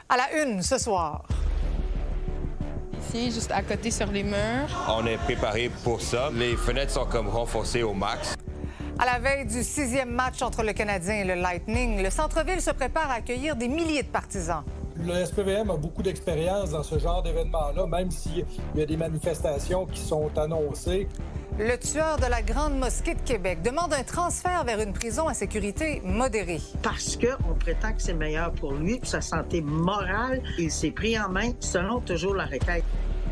À la une ce soir. Ici, juste à côté sur les murs. On est préparé pour ça. Les fenêtres sont comme renforcées au max. À la veille du 6e match entre le Canadien et le Lightning, le centre-ville se prépare à accueillir des milliers de partisans. Le SPVM a beaucoup d'expérience dans ce genre d'événement-là, même s'il y a des manifestations qui sont annoncées. Le tueur de la Grande Mosquée de Québec demande un transfert vers une prison à sécurité modérée. Parce qu'on prétend que c'est meilleur pour lui, pour sa santé morale. Il s'est pris en main selon toujours la requête.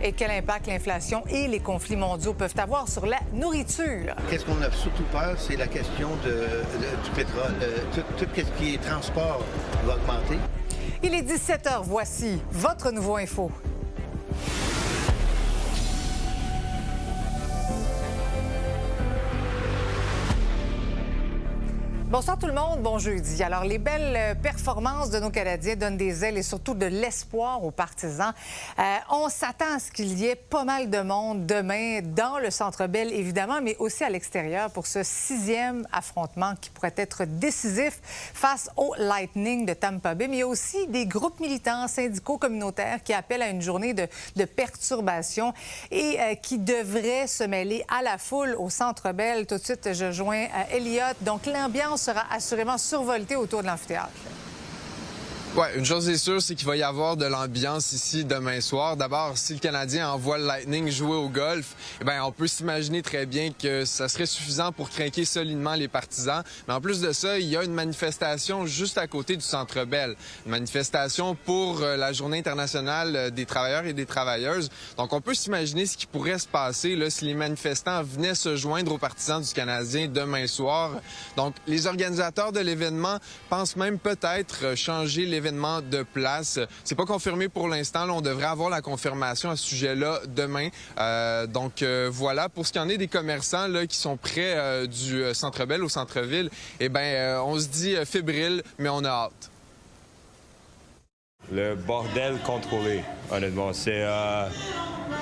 Et quel impact l'inflation et les conflits mondiaux peuvent avoir sur la nourriture? Qu'est-ce qu'on a surtout peur, c'est la question du pétrole. Tout ce qui est transport va augmenter. Il est 17h, voici votre nouveau info. Bonsoir tout le monde, bon jeudi. Alors, les belles performances de nos Canadiens donnent des ailes et surtout de l'espoir aux partisans. On s'attend à ce qu'il y ait pas mal de monde demain dans le Centre Bell, évidemment, mais aussi à l'extérieur pour ce 6e affrontement qui pourrait être décisif face au Lightning de Tampa Bay. Mais il y a aussi des groupes militants, syndicaux, communautaires qui appellent à une journée de perturbation et qui devraient se mêler à la foule au Centre Bell. Tout de suite, je joins Elliot. Donc, l'ambiance sera assurément survoltée autour de l'amphithéâtre. Oui, une chose est sûre, c'est qu'il va y avoir de l'ambiance ici demain soir. D'abord, si le Canadien envoie le Lightning jouer au golf, eh bien, on peut s'imaginer très bien que ça serait suffisant pour craquer solidement les partisans. Mais en plus de ça, il y a une manifestation juste à côté du Centre Bell. Une manifestation pour la Journée internationale des travailleurs et des travailleuses. Donc, on peut s'imaginer ce qui pourrait se passer là, si les manifestants venaient se joindre aux partisans du Canadien demain soir. Donc, les organisateurs de l'événement pensent même peut-être changer l'événement de place. C'est pas confirmé pour l'instant. On devrait avoir la confirmation à ce sujet-là demain. Voilà. Pour ce qui en est des commerçants là, qui sont près du Centre Bell au centre-ville, eh bien, on se dit fébrile, mais on a hâte. Le bordel contrôlé, honnêtement. C'est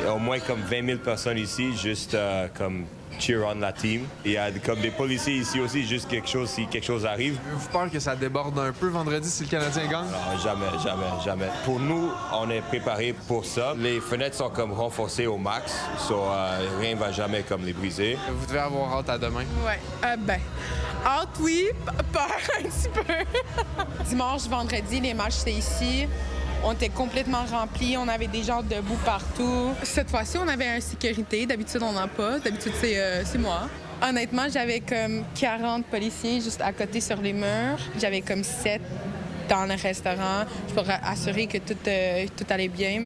au moins comme 20 000 personnes ici, juste comme cheer on la team. Il y a comme des policiers ici aussi, juste si quelque chose arrive. Avez-vous peur que ça déborde un peu vendredi si le Canadien gagne? Non, jamais. Pour nous, on est préparé pour ça. Les fenêtres sont comme renforcées au max, rien ne va jamais comme les briser. Vous devez avoir hâte à demain. Ouais, hâte, oui, peur un petit peu. Dimanche, vendredi, les matchs, c'était ici. On était complètement remplis, on avait des gens debout partout. Cette fois-ci, on avait un sécurité. D'habitude, on n'en a pas. D'habitude, c'est moi. Honnêtement, j'avais comme 40 policiers juste à côté sur les murs. J'avais comme 7 dans le restaurant. Je pourrais assurer que tout allait bien.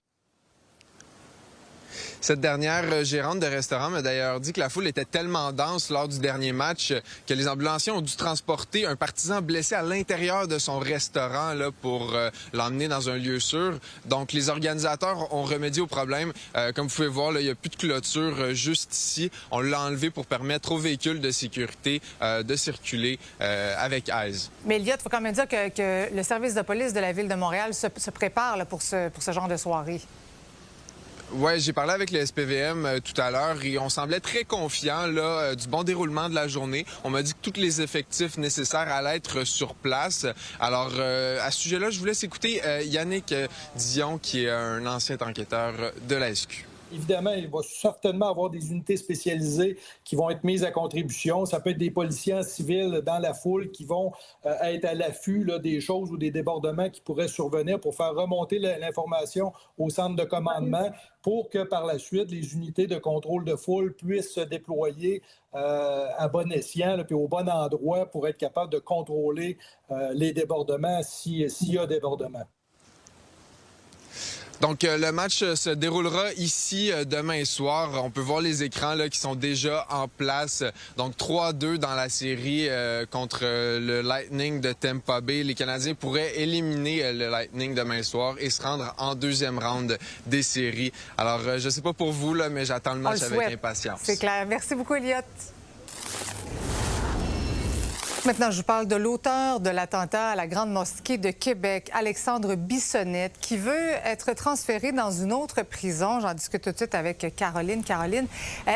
Cette dernière gérante de restaurant m'a d'ailleurs dit que la foule était tellement dense lors du dernier match que les ambulanciers ont dû transporter un partisan blessé à l'intérieur de son restaurant là, pour l'emmener dans un lieu sûr. Donc, les organisateurs ont remédié au problème. Comme vous pouvez voir, là, il n'y a plus de clôture juste ici. On l'a enlevé pour permettre aux véhicules de sécurité de circuler avec aise. Mais Elliot, il faut quand même dire que le service de police de la Ville de Montréal se prépare là, pour ce genre de soirée. Oui, j'ai parlé avec le SPVM tout à l'heure et on semblait très confiant là, du bon déroulement de la journée. On m'a dit que tous les effectifs nécessaires allaient être sur place. Alors, à ce sujet-là, je vous laisse écouter Yannick Dion, qui est un ancien enquêteur de la SQ. Évidemment, il va certainement avoir des unités spécialisées qui vont être mises à contribution. Ça peut être des policiers en civil dans la foule qui vont être à l'affût là, des choses ou des débordements qui pourraient survenir pour faire remonter l'information au centre de commandement pour que par la suite, les unités de contrôle de foule puissent se déployer à bon escient là, puis au bon endroit pour être capable de contrôler les débordements s'il y a débordement. Donc, le match se déroulera ici demain soir. On peut voir les écrans là, qui sont déjà en place. Donc, 3-2 dans la série contre le Lightning de Tampa Bay. Les Canadiens pourraient éliminer le Lightning demain soir et se rendre en deuxième round des séries. Alors, je sais pas pour vous, là, mais j'attends le match avec impatience. C'est clair. Merci beaucoup, Elliot. Maintenant, je vous parle de l'auteur de l'attentat à la Grande Mosquée de Québec, Alexandre Bissonnette, qui veut être transféré dans une autre prison. J'en discute tout de suite avec Caroline. Caroline,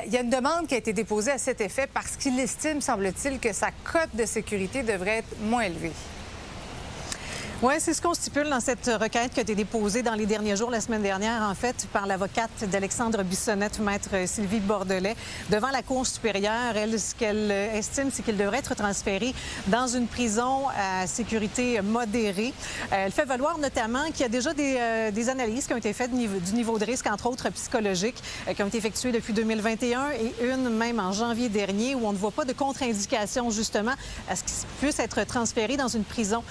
il y a une demande qui a été déposée à cet effet parce qu'il estime, semble-t-il, que sa cote de sécurité devrait être moins élevée. Oui, c'est ce qu'on stipule dans cette requête qui a été déposée dans les derniers jours, la semaine dernière, en fait, par l'avocate d'Alexandre Bissonnette, maître Sylvie Bordelais, devant la Cour supérieure. Elle, ce qu'elle estime, c'est qu'il devrait être transféré dans une prison à sécurité modérée. Elle fait valoir notamment qu'il y a déjà des analyses qui ont été faites du niveau de risque, entre autres psychologiques, qui ont été effectuées depuis 2021 et une même en janvier dernier, où on ne voit pas de contre-indication, justement, à ce qu'il puisse être transféré dans une prison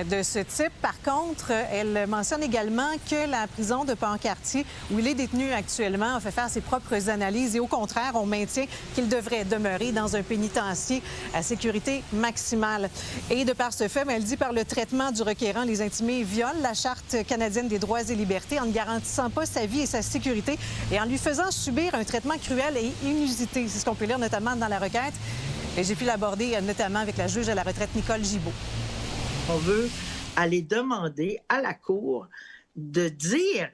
de ce type. Par contre, elle mentionne également que la prison de Pont-Cartier, où il est détenu actuellement, a fait faire ses propres analyses et au contraire, on maintient qu'il devrait demeurer dans un pénitencier à sécurité maximale. Et de par ce fait, elle dit par le traitement du requérant, les intimés violent la Charte canadienne des droits et libertés en ne garantissant pas sa vie et sa sécurité et en lui faisant subir un traitement cruel et inusité. C'est ce qu'on peut lire notamment dans la requête. Et j'ai pu l'aborder notamment avec la juge à la retraite Nicole Gibault. On veut aller demander à la Cour de dire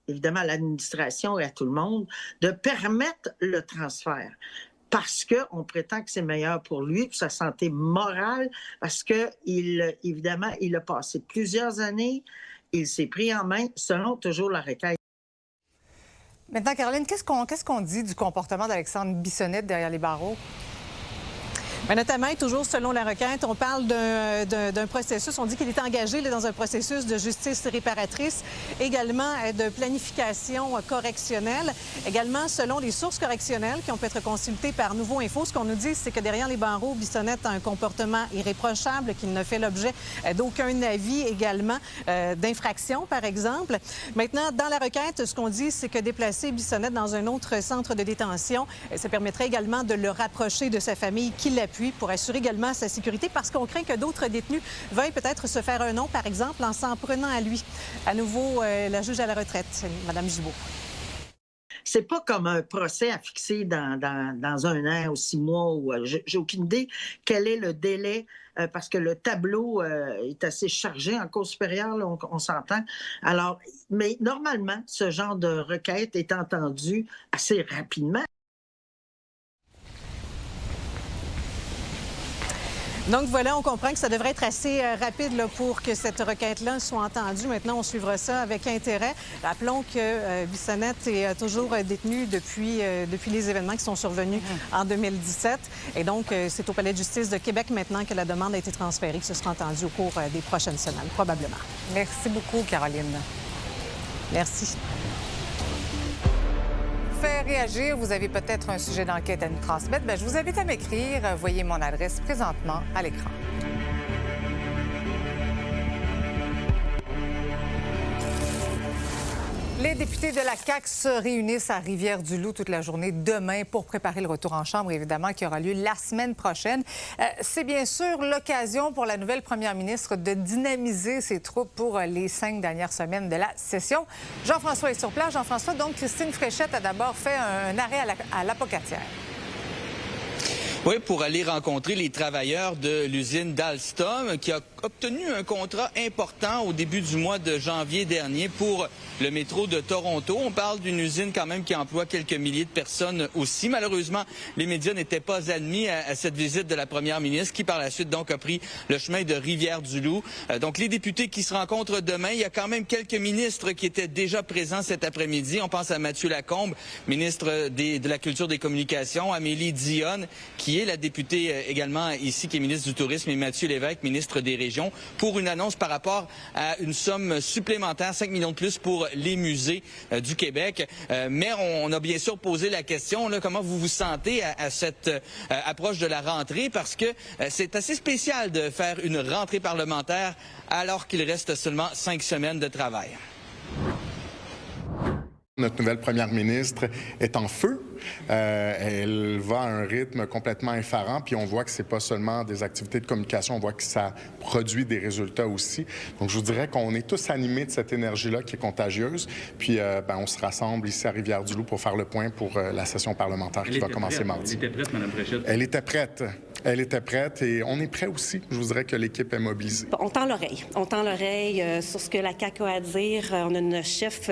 évidemment à l'administration et à tout le monde de permettre le transfert parce qu'on prétend que c'est meilleur pour lui, pour sa santé morale, parce évidemment, il a passé plusieurs années, il s'est pris en main, selon toujours la requête. Maintenant, Caroline, qu'est-ce qu'on dit du comportement d'Alexandre Bissonnette derrière les barreaux? Mais notamment, et toujours selon la requête, on parle d'un processus, on dit qu'il est engagé dans un processus de justice réparatrice, également de planification correctionnelle, également selon les sources correctionnelles qui ont pu être consultées par Nouveau Info. Ce qu'on nous dit, c'est que derrière les barreaux, Bissonnette a un comportement irréprochable, qu'il ne fait l'objet d'aucun avis également d'infraction, par exemple. Maintenant, dans la requête, ce qu'on dit, c'est que déplacer Bissonnette dans un autre centre de détention, ça permettrait également de le rapprocher de sa famille qui l'appuie pour assurer également sa sécurité parce qu'on craint que d'autres détenus veuillent peut-être se faire un nom, par exemple, en s'en prenant à lui. À nouveau, la juge à la retraite, Mme Gibault. C'est pas comme un procès à fixer dans 1 an ou 6 mois. J'ai aucune idée quel est le délai parce que le tableau est assez chargé en cour supérieure, là, on s'entend. Alors, mais normalement, ce genre de requête est entendu assez rapidement. Donc voilà, on comprend que ça devrait être assez rapide là, pour que cette requête-là soit entendue. Maintenant, on suivra ça avec intérêt. Rappelons que Bissonnette est toujours détenu depuis les événements qui sont survenus en 2017. Et donc, c'est au Palais de justice de Québec maintenant que la demande a été transférée, que ce sera entendu au cours des prochaines semaines, probablement. Merci beaucoup, Caroline. Merci. Faire réagir, vous avez peut-être un sujet d'enquête à nous transmettre, je vous invite à m'écrire. Voyez mon adresse présentement à l'écran. Les députés de la CAQ se réunissent à Rivière-du-Loup toute la journée demain pour préparer le retour en chambre, évidemment, qui aura lieu la semaine prochaine. C'est bien sûr l'occasion pour la nouvelle première ministre de dynamiser ses troupes pour les 5 dernières semaines de la session. Jean-François est sur place. Jean-François, donc Christine Fréchette a d'abord fait un arrêt à l'Apocatière. Oui, pour aller rencontrer les travailleurs de l'usine d'Alstom qui a obtenu un contrat important au début du mois de janvier dernier pour le métro de Toronto. On parle d'une usine quand même qui emploie quelques milliers de personnes aussi. Malheureusement, les médias n'étaient pas admis à cette visite de la première ministre qui par la suite donc a pris le chemin de Rivière-du-Loup. Donc les députés qui se rencontrent demain, il y a quand même quelques ministres qui étaient déjà présents cet après-midi. On pense à Mathieu Lacombe, ministre de la Culture des Communications, Amélie Dionne, qui est la députée également ici, qui est ministre du Tourisme, et Mathieu Lévesque, ministre des Régions, pour une annonce par rapport à une somme supplémentaire, 5 millions de plus pour les musées du Québec. Mais on a bien sûr posé la question, là, comment vous vous sentez à cette approche de la rentrée, parce que c'est assez spécial de faire une rentrée parlementaire alors qu'il reste seulement 5 semaines de travail. Notre nouvelle première ministre est en feu. Elle va à un rythme complètement effarant, puis on voit que c'est pas seulement des activités de communication, on voit que ça produit des résultats aussi. Donc, je vous dirais qu'on est tous animés de cette énergie-là qui est contagieuse. Puis, on se rassemble ici à Rivière-du-Loup pour faire le point pour la session parlementaire qui va commencer mardi. Elle était prête, Mme Fréchette? Elle était prête. Elle était prête et on est prêt aussi. Je vous dirais que l'équipe est mobilisée. On tend l'oreille. On tend l'oreille sur ce que la CAQ a à dire. On a une chef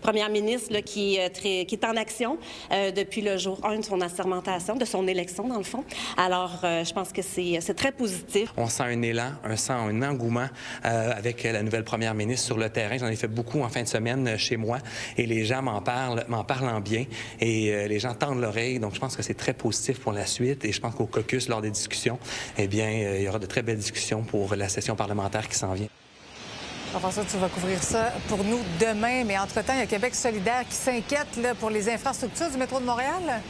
première ministre là, qui est en action depuis le jour 1 de son assermentation, de son élection, dans le fond. Alors, je pense que c'est très positif. On sent un élan, un engouement avec la nouvelle première ministre sur le terrain. J'en ai fait beaucoup en fin de semaine chez moi et les gens m'en parlent en bien et les gens tendent l'oreille. Donc, je pense que c'est très positif pour la suite et je pense qu'au caucus, lors des discussions, eh bien, il y aura de très belles discussions pour la session parlementaire qui s'en vient. Jean-François, tu vas couvrir ça pour nous demain, mais entre-temps, il y a Québec solidaire qui s'inquiète là, pour les infrastructures du métro de Montréal.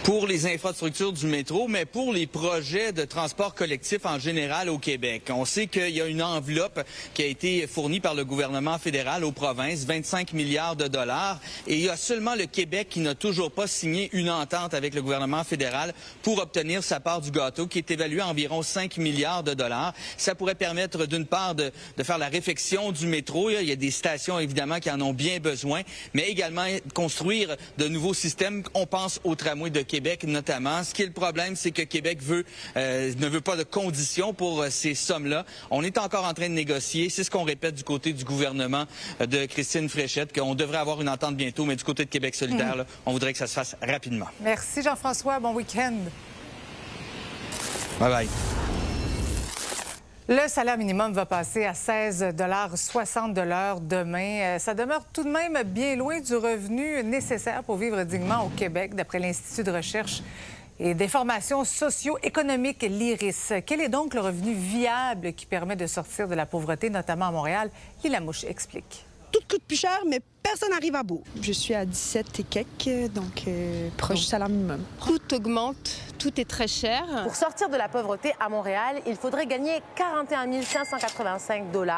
Pour les infrastructures du métro, mais pour les projets de transport collectif en général au Québec. On sait qu'il y a une enveloppe qui a été fournie par le gouvernement fédéral aux provinces, 25 milliards de dollars, et il y a seulement le Québec qui n'a toujours pas signé une entente avec le gouvernement fédéral pour obtenir sa part du gâteau, qui est évalué à environ 5 milliards de dollars. Ça pourrait permettre d'une part de faire la réfection du métro. Il y a des stations évidemment qui en ont bien besoin, mais également construire de nouveaux systèmes. On pense au tramway de Québec notamment. Ce qui est le problème, c'est que Québec ne veut pas de conditions pour ces sommes-là. On est encore en train de négocier. C'est ce qu'on répète du côté du gouvernement de Christine Fréchette, qu'on devrait avoir une entente bientôt, mais du côté de Québec solidaire, là, on voudrait que ça se fasse rapidement. Merci Jean-François. Bon week-end. Bye-bye. Le salaire minimum va passer à 16,60 $ de l'heure demain. Ça demeure tout de même bien loin du revenu nécessaire pour vivre dignement au Québec, d'après l'Institut de recherche et d'information socio-économique, l'IRIS. Quel est donc le revenu viable qui permet de sortir de la pauvreté, notamment à Montréal? Lila Mouche explique. Tout coûte plus cher, mais personne n'arrive à bout. Je suis à 17 et quelques, donc proche du salaire minimum. Tout augmente, tout est très cher. Pour sortir de la pauvreté à Montréal, il faudrait gagner 41 585 $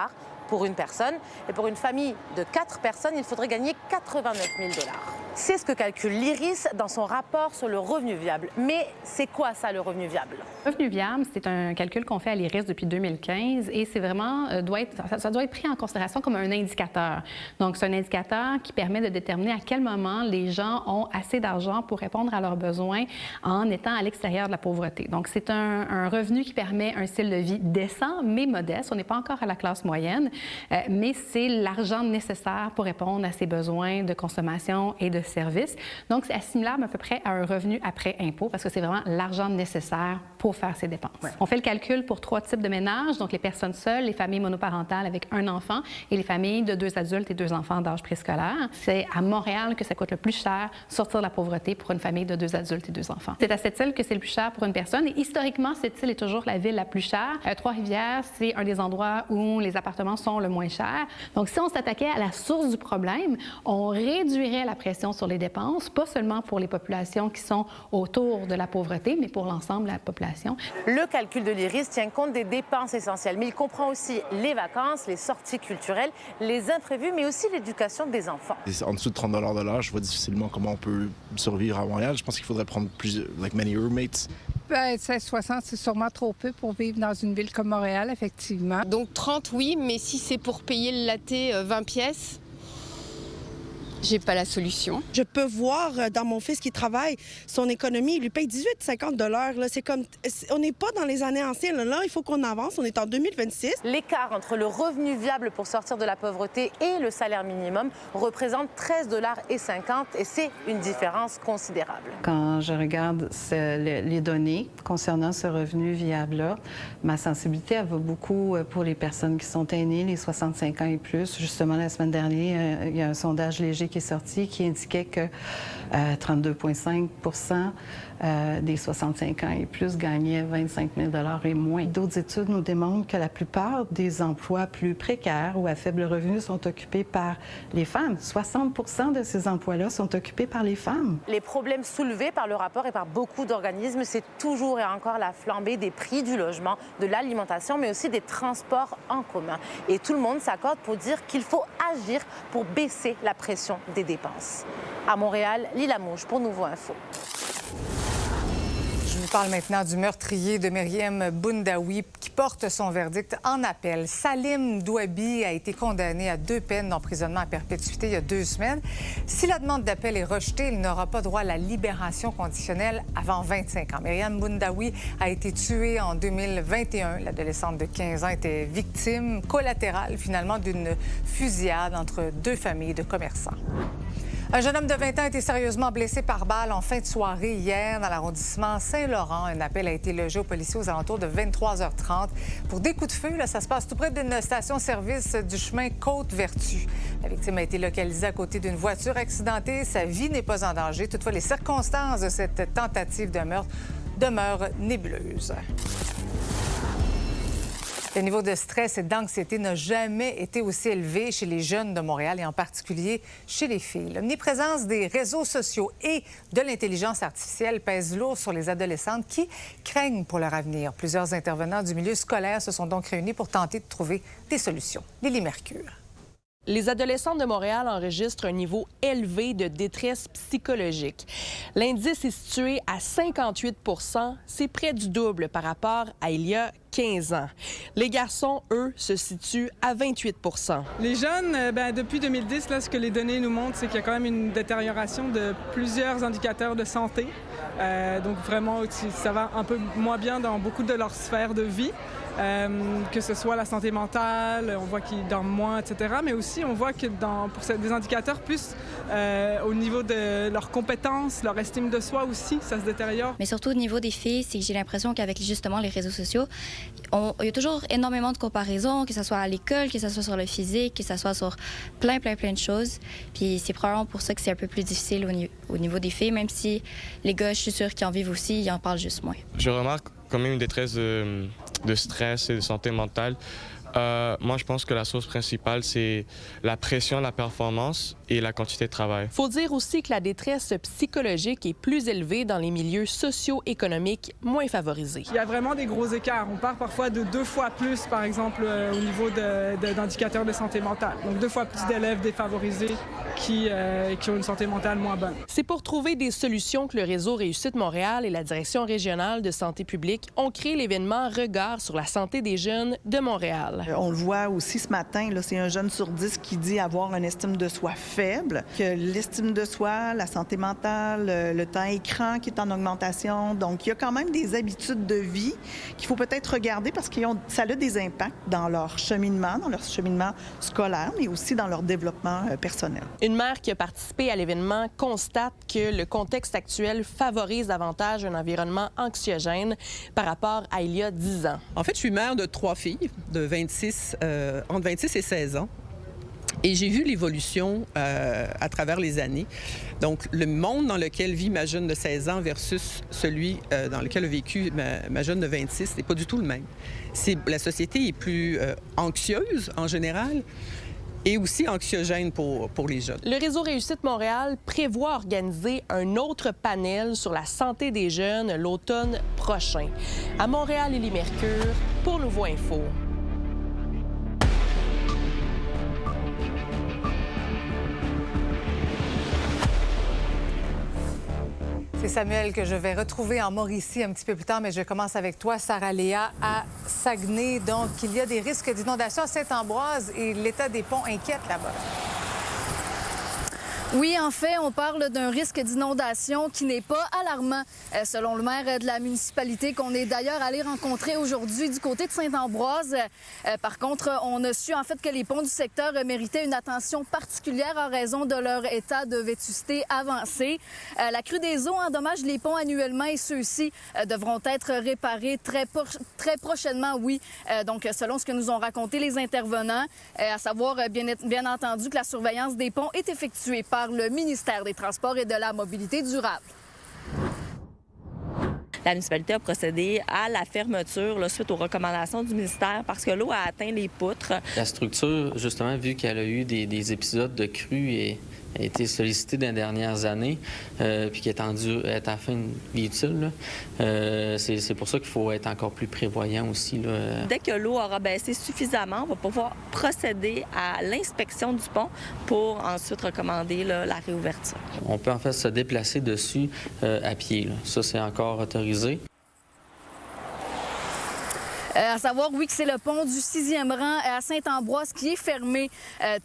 pour une personne. Et pour une famille de 4 personnes, il faudrait gagner 89 000 $. C'est ce que calcule l'IRIS dans son rapport sur le revenu viable. Mais c'est quoi ça, le revenu viable? Le revenu viable, c'est un calcul qu'on fait à l'IRIS depuis 2015 et c'est vraiment, ça doit être pris en considération comme un indicateur. Donc, c'est un indicateur qui permet de déterminer à quel moment les gens ont assez d'argent pour répondre à leurs besoins en étant à l'extérieur de la pauvreté. Donc, c'est un revenu qui permet un style de vie décent, mais modeste. On n'est pas encore à la classe moyenne, mais c'est l'argent nécessaire pour répondre à ses besoins de consommation et de services. Donc, c'est assimilable à peu près à un revenu après impôt parce que c'est vraiment l'argent nécessaire pour faire ses dépenses. Ouais. On fait le calcul pour 3 types de ménages, donc les personnes seules, les familles monoparentales avec un enfant et les familles de 2 adultes et 2 enfants d'âge préscolaire. C'est à Montréal que ça coûte le plus cher sortir de la pauvreté pour une famille de 2 adultes et 2 enfants. C'est à cette île que c'est le plus cher pour une personne et historiquement, cette île est toujours la ville la plus chère. Trois-Rivières, c'est un des endroits où les appartements sont le moins chers. Donc, si on s'attaquait à la source du problème, on réduirait la pression sur les dépenses, pas seulement pour les populations qui sont autour de la pauvreté, mais pour l'ensemble de la population. Le calcul de l'IRIS tient compte des dépenses essentielles, mais il comprend aussi les vacances, les sorties culturelles, les imprévus, mais aussi l'éducation des enfants. En dessous de 30 $ de l'heure, je vois difficilement comment on peut survivre à Montréal. Je pense qu'il faudrait prendre plus, like many roommates. 16,60, c'est sûrement trop peu pour vivre dans une ville comme Montréal, effectivement. Donc 30, oui, mais si c'est pour payer le latte 20 pièces, j'ai pas la solution. Je peux voir dans mon fils qui travaille, son économie, il lui paye 18,50 $. C'est comme, on n'est pas dans les années anciennes. Là, il faut qu'on avance. On est en 2026. L'écart entre le revenu viable pour sortir de la pauvreté et le salaire minimum représente 13,50 $ et c'est une différence considérable. Quand je regarde les données concernant ce revenu viable-là, ma sensibilité, elle va beaucoup pour les personnes qui sont aînées, les 65 ans et plus. Justement, la semaine dernière, il y a un sondage léger qui est sorti qui indiquait que 32,5 % des 65 ans et plus gagnaient 25 000 $ et moins. D'autres études nous démontrent que la plupart des emplois plus précaires ou à faible revenu sont occupés par les femmes. 60 % de ces emplois-là sont occupés par les femmes. Les problèmes soulevés par le rapport et par beaucoup d'organismes, c'est toujours et encore la flambée des prix du logement, de l'alimentation, mais aussi des transports en commun. Et tout le monde s'accorde pour dire qu'il faut agir pour baisser la pression des dépenses. À Montréal, Lila Mouche pour Nouveau Info. Je vous parle maintenant du meurtrier de Myriam Boundaoui qui porte son verdict en appel. Salim Douabi a été condamné à 2 peines d'emprisonnement à perpétuité il y a 2 semaines. Si la demande d'appel est rejetée, il n'aura pas droit à la libération conditionnelle avant 25 ans. Myriam Boundaoui a été tuée en 2021. L'adolescente de 15 ans était victime collatérale finalement d'une fusillade entre 2 familles de commerçants. Un jeune homme de 20 ans a été sérieusement blessé par balle en fin de soirée hier dans l'arrondissement Saint-Laurent. Un appel a été logé aux policiers aux alentours de 23h30 pour des coups de feu. Là, ça se passe tout près d'une station-service du chemin Côte-Vertu. La victime a été localisée à côté d'une voiture accidentée. Sa vie n'est pas en danger. Toutefois, les circonstances de cette tentative de meurtre demeurent nébuleuses. Le niveau de stress et d'anxiété n'a jamais été aussi élevé chez les jeunes de Montréal et en particulier chez les filles. L'omniprésence des réseaux sociaux et de l'intelligence artificielle pèse lourd sur les adolescentes qui craignent pour leur avenir. Plusieurs intervenants du milieu scolaire se sont donc réunis pour tenter de trouver des solutions. Lily Mercure. Les adolescentes de Montréal enregistrent un niveau élevé de détresse psychologique. L'indice est situé à 58 %. C'est près du double par rapport à il y a 15 ans. Les garçons, eux, se situent à 28 %. Les jeunes, depuis 2010, là, ce que les données nous montrent, c'est qu'il y a quand même une détérioration de plusieurs indicateurs de santé. Donc vraiment, ça va un peu moins bien dans beaucoup de leurs sphères de vie. Que ce soit la santé mentale, on voit qu'ils dorment moins, etc. Mais aussi, on voit que pour des indicateurs plus au niveau de leurs compétences, leur estime de soi aussi, ça se détériore. Mais surtout au niveau des filles, c'est que j'ai l'impression qu'avec justement les réseaux sociaux, il y a toujours énormément de comparaisons, que ce soit à l'école, que ce soit sur le physique, que ce soit sur plein de choses. Puis c'est probablement pour ça que c'est un peu plus difficile au niveau des filles, même si les gars, je suis sûre qu'ils en vivent aussi, ils en parlent juste moins. Je remarque quand même une détresse de stress et de santé mentale. Moi, je pense que la source principale, c'est la pression, la performance et la quantité de travail. Il faut dire aussi que la détresse psychologique est plus élevée dans les milieux socio-économiques moins favorisés. Il y a vraiment des gros écarts. On part parfois de 2 fois plus, par exemple, au niveau d'indicateurs de santé mentale. Donc 2 fois plus d'élèves défavorisés qui ont une santé mentale moins bonne. C'est pour trouver des solutions que le réseau Réussite Montréal et la Direction régionale de santé publique ont créé l'événement Regard sur la santé des jeunes de Montréal. On le voit aussi ce matin, c'est un jeune sur 10 qui dit avoir une estime de soi faible, que l'estime de soi, la santé mentale, le temps écran qui est en augmentation. Donc, il y a quand même des habitudes de vie qu'il faut peut-être regarder parce que ça a des impacts dans leur cheminement scolaire, mais aussi dans leur développement personnel. Une mère qui a participé à l'événement constate que le contexte actuel favorise davantage un environnement anxiogène par rapport à il y a 10 ans. En fait, je suis mère de 3 filles de entre 26 et 16 ans. Et j'ai vu l'évolution à travers les années. Donc, le monde dans lequel vit ma jeune de 16 ans versus celui dans lequel a vécu ma jeune de 26, c'est pas du tout le même. La société est plus anxieuse en général et aussi anxiogène pour les jeunes. Le réseau Réussite Montréal prévoit organiser un autre panel sur la santé des jeunes l'automne prochain. À Montréal, Élie Mercure, pour Nouveau Info. C'est Samuel que je vais retrouver en Mauricie un petit peu plus tard, mais je commence avec toi, Sarah-Léa, à Saguenay. Donc, il y a des risques d'inondation à Saint-Ambroise et l'état des ponts inquiète là-bas. Oui, en fait, on parle d'un risque d'inondation qui n'est pas alarmant, selon le maire de la municipalité, qu'on est d'ailleurs allé rencontrer aujourd'hui du côté de Saint-Ambroise. Par contre, on a su en fait que les ponts du secteur méritaient une attention particulière en raison de leur état de vétusté avancé. La crue des eaux endommage les ponts annuellement et ceux-ci devront être réparés très prochainement, oui. Donc, selon ce que nous ont raconté les intervenants, à savoir bien entendu que la surveillance des ponts est effectuée par le ministère des Transports et de la Mobilité durable. La municipalité a procédé à la fermeture suite aux recommandations du ministère parce que l'eau a atteint les poutres. La structure, justement, vu qu'elle a eu des épisodes de crue a été sollicitée dans les dernières années, puis qui est à la fin de vie utile. C'est pour ça qu'il faut être encore plus prévoyant aussi. Là. Dès que l'eau aura baissé suffisamment, on va pouvoir procéder à l'inspection du pont pour ensuite recommander la réouverture. On peut en fait se déplacer dessus à pied. Là. Ça, c'est encore autorisé. À savoir, oui, que c'est le pont du 6e rang à Saint-Ambroise qui est fermé,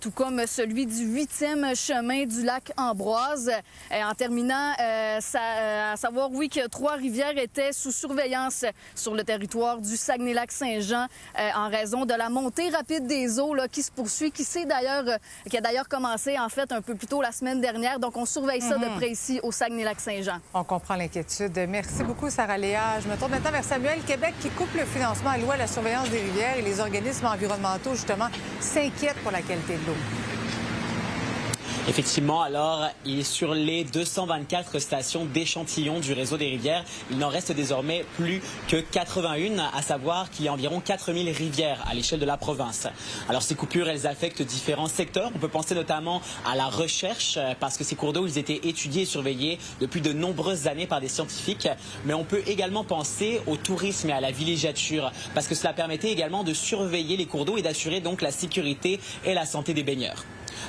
tout comme celui du 8e chemin du lac Ambroise. En terminant, à savoir, oui, que Trois-Rivières était sous surveillance sur le territoire du Saguenay-Lac-Saint-Jean en raison de la montée rapide des eaux là, qui se poursuit, qui a d'ailleurs commencé en fait un peu plus tôt la semaine dernière. Donc, on surveille ça de près ici au Saguenay-Lac-Saint-Jean. On comprend l'inquiétude. Merci beaucoup, Sarah Léa. Je me tourne maintenant vers Samuel. Québec qui coupe le financement alloué à la surveillance des rivières et les organismes environnementaux, justement, s'inquiètent pour la qualité de l'eau. Effectivement, alors, sur les 224 stations d'échantillons du réseau des rivières, il n'en reste désormais plus que 81, à savoir qu'il y a environ 4000 rivières à l'échelle de la province. Alors, ces coupures, elles affectent différents secteurs. On peut penser notamment à la recherche, parce que ces cours d'eau, ils étaient étudiés et surveillés depuis de nombreuses années par des scientifiques. Mais on peut également penser au tourisme et à la villégiature, parce que cela permettait également de surveiller les cours d'eau et d'assurer donc la sécurité et la santé des baigneurs.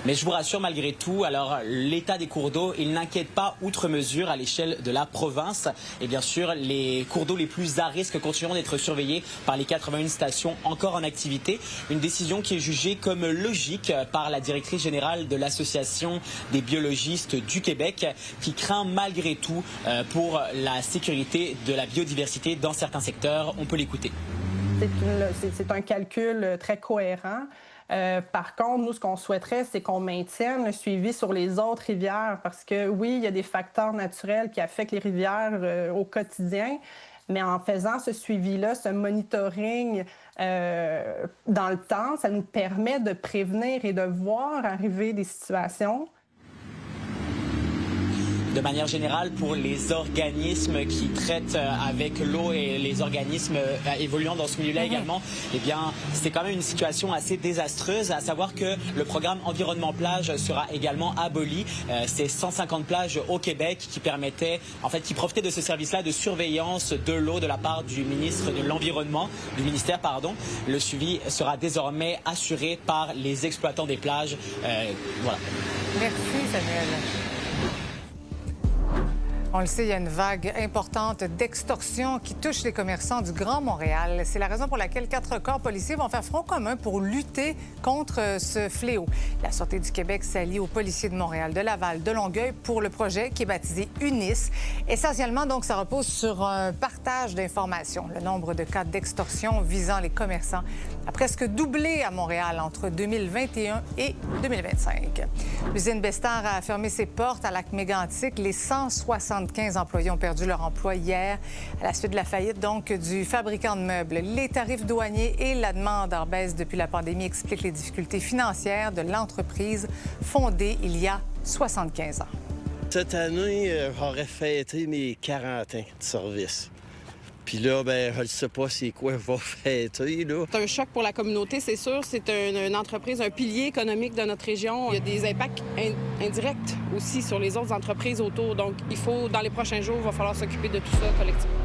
Mais je vous rassure malgré tout, alors l'état des cours d'eau, il n'inquiète pas outre mesure à l'échelle de la province. Et bien sûr, les cours d'eau les plus à risque continueront d'être surveillés par les 81 stations encore en activité. Une décision qui est jugée comme logique par la directrice générale de l'Association des biologistes du Québec, qui craint malgré tout pour la sécurité de la biodiversité dans certains secteurs. On peut l'écouter. C'est un calcul très cohérent. Par contre, nous, ce qu'on souhaiterait, c'est qu'on maintienne le suivi sur les autres rivières parce que, oui, il y a des facteurs naturels qui affectent les rivières au quotidien, mais en faisant ce suivi-là, ce monitoring dans le temps, ça nous permet de prévenir et de voir arriver des situations. De manière générale, pour les organismes qui traitent avec l'eau et les organismes évoluant dans ce milieu-là également, eh bien, c'est quand même une situation assez désastreuse, à savoir que le programme Environnement Plage sera également aboli. C'est 150 plages au Québec qui permettaient, en fait, qui profitaient de ce service-là de surveillance de l'eau de la part du ministre de l'Environnement, du ministère, pardon. Le suivi sera désormais assuré par les exploitants des plages. Voilà. Merci, Samuel. On le sait, il y a une vague importante d'extorsion qui touche les commerçants du Grand Montréal. C'est la raison pour laquelle 4 corps policiers vont faire front commun pour lutter contre ce fléau. La Sûreté du Québec s'allie aux policiers de Montréal, de Laval, de Longueuil pour le projet qui est baptisé UNIS. Essentiellement, donc, ça repose sur un partage d'informations. Le nombre de cas d'extorsion visant les commerçants a presque doublé à Montréal entre 2021 et 2025. L'usine Bestar a fermé ses portes à Lac-Mégantic. Les 175 employés ont perdu leur emploi hier à la suite de la faillite donc du fabricant de meubles. Les tarifs douaniers et la demande en baisse depuis la pandémie expliquent les difficultés financières de l'entreprise fondée il y a 75 ans. Cette année, j'aurais fêté mes 40 ans de service. Puis là, ben, je ne sais pas c'est quoi va fêter, là. C'est un choc pour la communauté, c'est sûr. C'est une entreprise, un pilier économique de notre région. Il y a des impacts indirects aussi sur les autres entreprises autour. Donc, il faut, dans les prochains jours, il va falloir s'occuper de tout ça collectivement.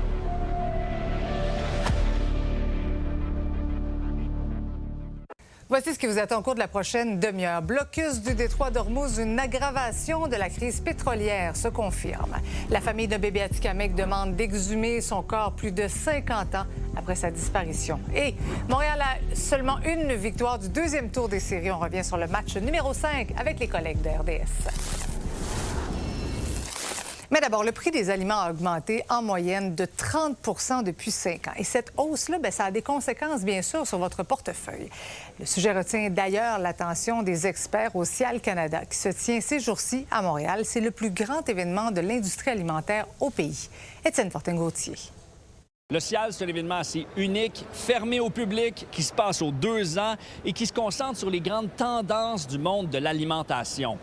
Voici ce qui vous attend au cours de la prochaine demi-heure. Blocus du détroit d'Ormuz, une aggravation de la crise pétrolière se confirme. La famille de bébé Atikamek demande d'exhumer son corps plus de 50 ans après sa disparition. Et Montréal a seulement une victoire du deuxième tour des séries. On revient sur le match numéro 5 avec les collègues de RDS. Mais d'abord, le prix des aliments a augmenté en moyenne de 30 % depuis 5 ans. Et cette hausse-là, ça a des conséquences, bien sûr, sur votre portefeuille. Le sujet retient d'ailleurs l'attention des experts au Cial Canada, qui se tient ces jours-ci à Montréal. C'est le plus grand événement de l'industrie alimentaire au pays. Étienne Fortin-Gauthier. Le Cial, c'est un événement assez unique, fermé au public, qui se passe aux 2 ans et qui se concentre sur les grandes tendances du monde de l'alimentation.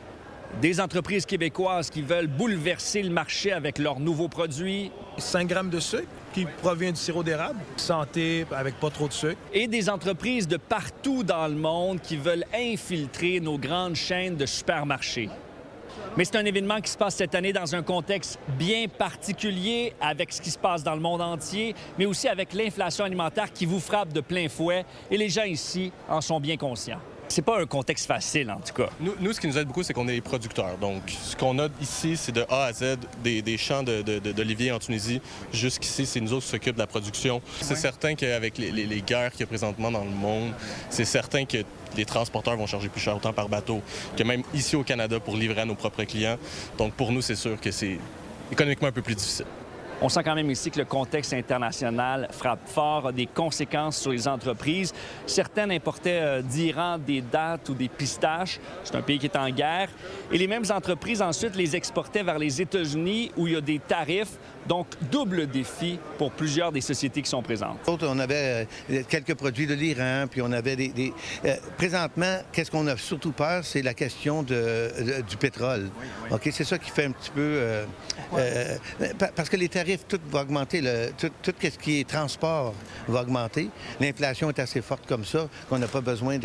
Des entreprises québécoises qui veulent bouleverser le marché avec leurs nouveaux produits. 5 grammes de sucre qui provient du sirop d'érable, santé avec pas trop de sucre. Et des entreprises de partout dans le monde qui veulent infiltrer nos grandes chaînes de supermarchés. Mais c'est un événement qui se passe cette année dans un contexte bien particulier avec ce qui se passe dans le monde entier, mais aussi avec l'inflation alimentaire qui vous frappe de plein fouet. Et les gens ici en sont bien conscients. C'est pas un contexte facile, en tout cas. Nous, ce qui nous aide beaucoup, c'est qu'on est les producteurs. Donc, ce qu'on a ici, c'est de A à Z, des champs d'oliviers en Tunisie. Jusqu'ici, c'est nous autres qui s'occupent de la production. C'est certain qu'avec les guerres qu'il y a présentement dans le monde, c'est certain que les transporteurs vont charger plus cher autant par bateau que même ici au Canada pour livrer à nos propres clients. Donc, pour nous, c'est sûr que c'est économiquement un peu plus difficile. On sent quand même ici que le contexte international frappe fort, a des conséquences sur les entreprises. Certaines importaient d'Iran des dattes ou des pistaches. C'est un pays qui est en guerre. Et les mêmes entreprises, ensuite, les exportaient vers les États-Unis où il y a des tarifs. Donc, double défi pour plusieurs des sociétés qui sont présentes. On avait quelques produits de l'Iran, puis on avait présentement, qu'est-ce qu'on a surtout peur, c'est la question du pétrole. OK? C'est ça qui fait un petit peu... parce que les tarifs, tout va augmenter. Tout ce qui est transport va augmenter. L'inflation est assez forte comme ça qu'on n'a pas besoin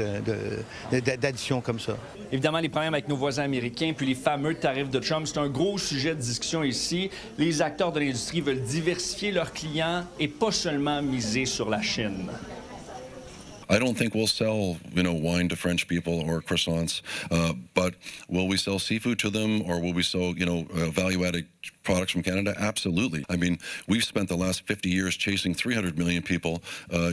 d'addition comme ça. Évidemment, les problèmes avec nos voisins américains, puis les fameux tarifs de Trump, c'est un gros sujet de discussion ici. Les acteurs de l'industrie veulent diversifier leurs clients et pas seulement miser sur la Chine. I don't think we'll sell, wine to French people or croissants, but will we sell seafood to them, or will we sell, value-added products from Canada? Absolutely. I mean, we've spent the last 50 years chasing 300 million people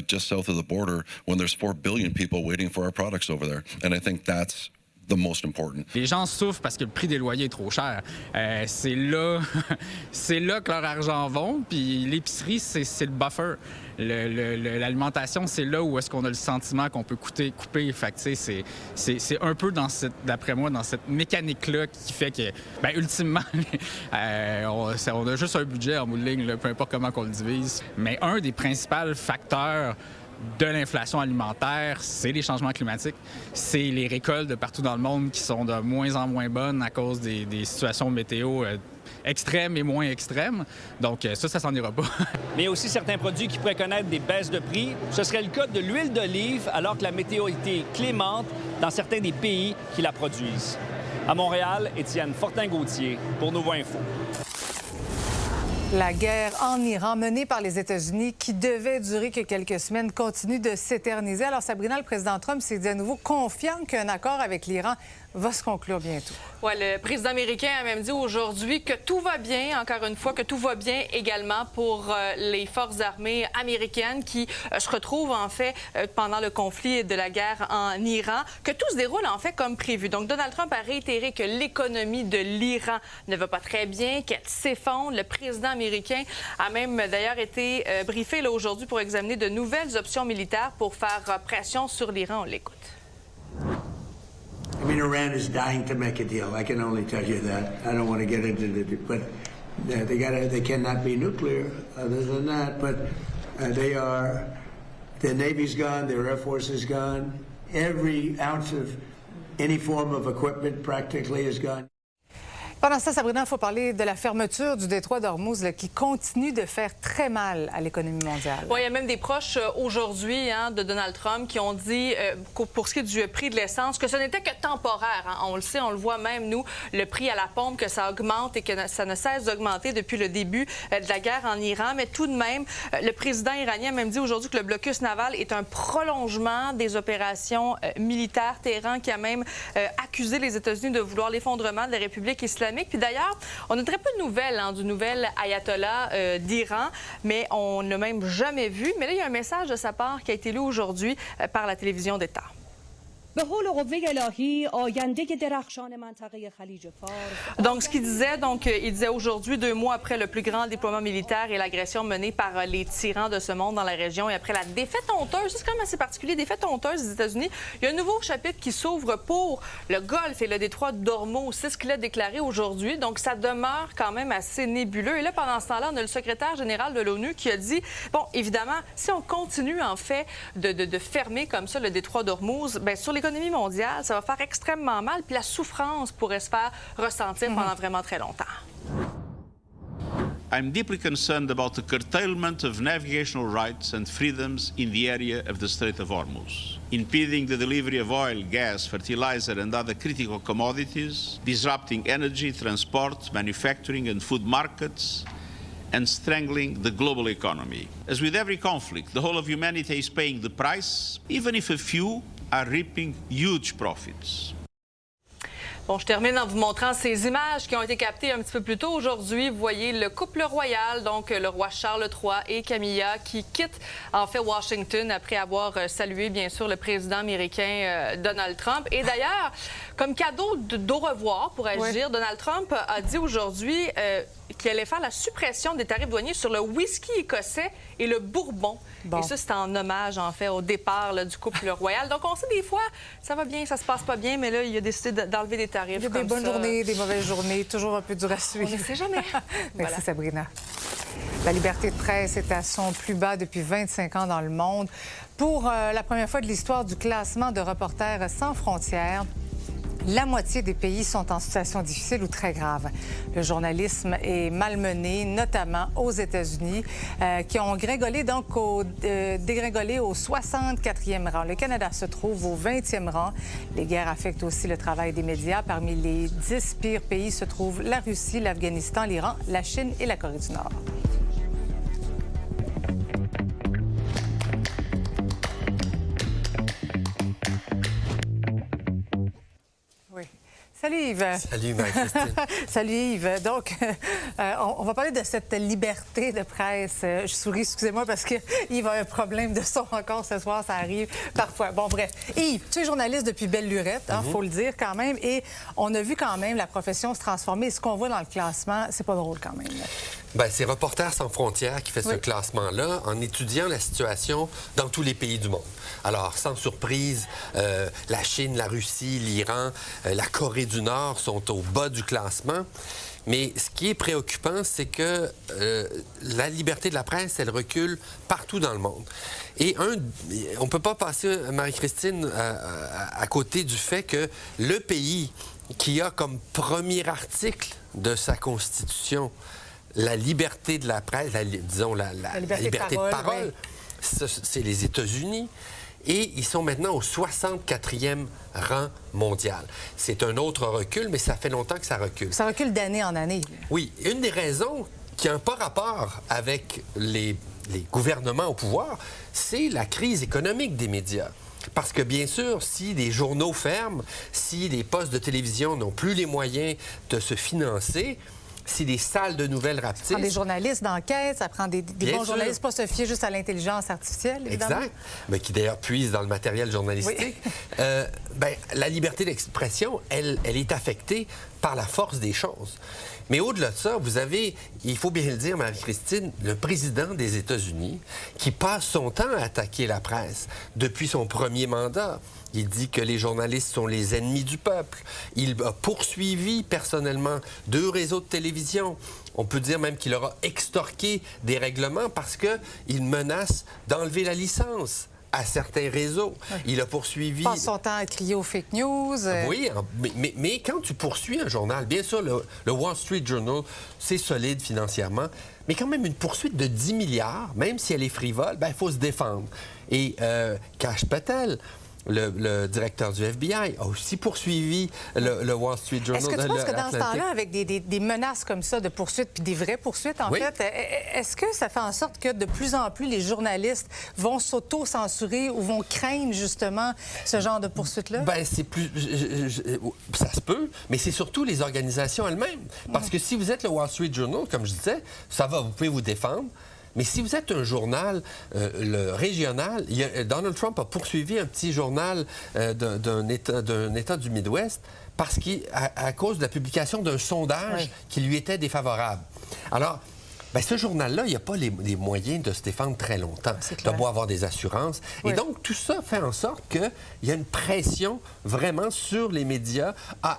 just south of the border when there's 4 billion people waiting for our products over there. And I think that's the most important. Les gens souffrent parce que le prix des loyers est trop cher. C'est là que leur argent va, puis l'épicerie, c'est le buffer. L'alimentation, c'est là où est-ce qu'on a le sentiment qu'on peut couper. Fait que, c'est un peu d'après moi, dans cette mécanique-là qui fait que, ultimement, on a juste un budget en bout de ligne, là, peu importe comment qu'on le divise. Mais un des principaux facteurs de l'inflation alimentaire, c'est les changements climatiques. C'est les récoltes de partout dans le monde qui sont de moins en moins bonnes à cause des situations météo extrêmes et moins extrêmes. Donc ça s'en ira pas. Mais il y a aussi certains produits qui pourraient connaître des baisses de prix. Ce serait le cas de l'huile d'olive, alors que la météo était clémente dans certains des pays qui la produisent. À Montréal, Étienne Fortin-Gauthier pour Nouveau Info. La guerre en Iran menée par les États-Unis, qui devait durer que quelques semaines, continue de s'éterniser. Alors, Sabrina, le président Trump s'est dit à nouveau confiant qu'un accord avec l'Iran va se conclure bientôt. Oui, le président américain a même dit aujourd'hui que tout va bien, encore une fois, que tout va bien également pour les forces armées américaines qui se retrouvent, en fait, pendant le conflit de la guerre en Iran, que tout se déroule, en fait, comme prévu. Donc, Donald Trump a réitéré que l'économie de l'Iran ne va pas très bien, qu'elle s'effondre. Le président américain a même, d'ailleurs, été briefé là, aujourd'hui pour examiner de nouvelles options militaires pour faire pression sur l'Iran. On l'écoute. I mean, Iran is dying to make a deal. I can only tell you that. I don't want to get into it, but they cannot be nuclear. Other than that, but their Navy's gone, their Air Force is gone. Every ounce of any form of equipment practically is gone. Pendant ça, Sabrina, il faut parler de la fermeture du détroit d'Ormuz qui continue de faire très mal à l'économie mondiale. Oui, il y a même des proches aujourd'hui de Donald Trump qui ont dit, pour ce qui est du prix de l'essence, que ce n'était que temporaire. On le sait, on le voit même, nous, le prix à la pompe, que ça augmente et que ça ne cesse d'augmenter depuis le début de la guerre en Iran. Mais tout de même, le président iranien a même dit aujourd'hui que le blocus naval est un prolongement des opérations militaires. Téhéran qui a même accusé les États-Unis de vouloir l'effondrement de la République islamique. Puis d'ailleurs, on a très peu de nouvelles du nouvel ayatollah d'Iran, mais on n'a même jamais vu. Mais là, il y a un message de sa part qui a été lu aujourd'hui par la télévision d'État. Donc, ce qu'il disait, il disait aujourd'hui, 2 mois après le plus grand déploiement militaire et l'agression menée par les tyrans de ce monde dans la région et après la défaite honteuse, c'est quand même assez particulier, défaite honteuse des États-Unis, il y a un nouveau chapitre qui s'ouvre pour le Golfe et le détroit d'Ormuz. C'est ce qu'il a déclaré aujourd'hui. Donc, ça demeure quand même assez nébuleux. Et là, pendant ce temps-là, on a le secrétaire général de l'ONU qui a dit, bon, évidemment, si on continue, en fait, de fermer comme ça le détroit d'Ormuz, bien, sur l'économie mondiale, ça va faire extrêmement mal, puis la souffrance pourrait se faire ressentir pendant vraiment très longtemps. I'm deeply concerned about the curtailment of navigational rights and freedoms in the area of the Strait of Hormuz, impeding the delivery of oil, gas, fertilizer and other critical commodities, disrupting energy, transport, manufacturing and food markets, and strangling the global economy. As with every conflict, the whole of humanity is paying the price, even if a few are reaping huge profits. Bon, je termine en vous montrant ces images qui ont été captées un petit peu plus tôt aujourd'hui. Vous voyez le couple royal, donc le roi Charles III et Camilla, qui quittent en fait Washington après avoir salué, bien sûr, le président américain Donald Trump. Et d'ailleurs, comme cadeau d'au revoir, pourrais-je dire, Donald Trump a dit aujourd'hui qu'il allait faire la suppression des tarifs douaniers sur le whisky écossais et le bourbon. Bon. Et ça, c'est en hommage, en fait, au départ là, du couple royal. Donc, on sait des fois, ça va bien, ça se passe pas bien, mais là, il a décidé d'enlever des tarifs. Il y a des bonnes journées, des mauvaises journées, toujours un peu dur à suivre. On ne sait jamais. Merci, voilà. Sabrina. La liberté de presse est à son plus bas depuis 25 ans dans le monde. Pour la première fois de l'histoire du classement de Reporters sans frontières, la moitié des pays sont en situation difficile ou très grave. Le journalisme est malmené, notamment aux États-Unis, qui ont dégringolé au 64e rang. Le Canada se trouve au 20e rang. Les guerres affectent aussi le travail des médias. Parmi les 10 pires pays se trouvent la Russie, l'Afghanistan, l'Iran, la Chine et la Corée du Nord. Salut Yves. Salut Marie-Christine. Salut Yves. Donc, on va parler de cette liberté de presse. Je souris, excusez-moi, parce que Yves a un problème de son encore ce soir, ça arrive parfois. Bon, bref. Yves, tu es journaliste depuis belle lurette, faut le dire quand même, et on a vu quand même la profession se transformer. Ce qu'on voit dans le classement, c'est pas drôle quand même. Bien, c'est Reporters sans frontières qui fait ce classement-là en étudiant la situation dans tous les pays du monde. Alors, sans surprise, la Chine, la Russie, l'Iran, la Corée du Nord sont au bas du classement. Mais ce qui est préoccupant, c'est que la liberté de la presse, elle recule partout dans le monde. Et on ne peut pas passer, Marie-Christine, à côté du fait que le pays qui a comme premier article de sa Constitution la liberté de la presse, la liberté de parole, c'est les États-Unis. Et ils sont maintenant au 64e rang mondial. C'est un autre recul, mais ça fait longtemps que ça recule. Ça recule d'année en année. Oui. Une des raisons qui n'a pas rapport avec les gouvernements au pouvoir, c'est la crise économique des médias. Parce que, bien sûr, si les journaux ferment, si les postes de télévision n'ont plus les moyens de se financer, si les salles de nouvelles rapetissent... Ça prend des journalistes d'enquête, ça prend des bons journalistes, pas se fier juste à l'intelligence artificielle, évidemment. Exact, mais qui d'ailleurs puise dans le matériel journalistique. Oui. La liberté d'expression, elle est affectée par la force des choses. Mais au-delà de ça, vous avez, il faut bien le dire, Marie-Christine, le président des États-Unis qui passe son temps à attaquer la presse depuis son premier mandat. Il dit que les journalistes sont les ennemis du peuple. Il a poursuivi personnellement 2 réseaux de télévision. On peut dire même qu'il aura extorqué des règlements parce qu'il menace d'enlever la licence à certains réseaux. Oui. Il a poursuivi... Passe son temps à crier aux fake news. Oui, mais quand tu poursuis un journal, bien sûr, le Wall Street Journal, c'est solide financièrement, mais quand même une poursuite de 10 milliards, même si elle est frivole, il faut se défendre. Et Kash Patel, le directeur du FBI, a aussi poursuivi le Wall Street Journal. Est-ce que tu penses que dans ce temps-là, avec des menaces comme ça de poursuites, puis des vraies poursuites, en fait, est-ce que ça fait en sorte que de plus en plus les journalistes vont s'auto-censurer ou vont craindre justement ce genre de poursuites-là? Bien, c'est plus... ça se peut, mais c'est surtout les organisations elles-mêmes. Parce que si vous êtes le Wall Street Journal, comme je disais, ça va, vous pouvez vous défendre. Mais si vous êtes un journal le régional, Donald Trump a poursuivi un petit journal d'un État du Midwest parce à cause de la publication d'un sondage qui lui était défavorable. Alors, ce journal-là, il n'a pas les moyens de se défendre très longtemps. Il doit beau avoir des assurances. Oui. Et donc, tout ça fait en sorte qu'il y a une pression vraiment sur les médias.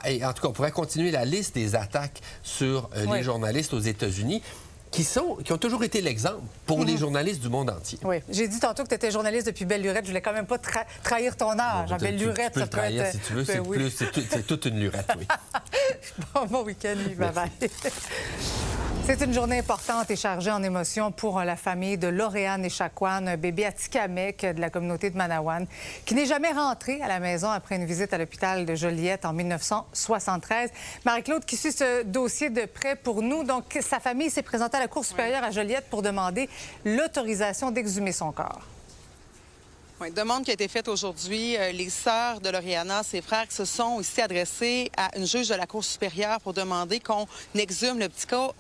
Et en tout cas, on pourrait continuer la liste des attaques sur les journalistes aux États-Unis. Qui ont toujours été l'exemple pour les journalistes du monde entier. Oui. J'ai dit tantôt que tu étais journaliste depuis belle lurette. Je voulais quand même pas trahir ton âge. Belle lurette, tu peux le trahir si tu veux. C'est toute une lurette, oui. Bon week-end, bye-bye. C'est une journée importante et chargée en émotions pour la famille de Lauriane Echaquan, un bébé Atikamekw de la communauté de Manawan, qui n'est jamais rentré à la maison après une visite à l'hôpital de Joliette en 1973. Marie-Claude qui suit ce dossier de près pour nous. Donc, sa famille s'est présentée à la Cour supérieure à Joliette pour demander l'autorisation d'exhumer son corps. Oui, demande qui a été faite aujourd'hui. Les sœurs de Lauriana, ses frères, se sont aussi adressés à une juge de la Cour supérieure pour demander qu'on exhume le petit corps.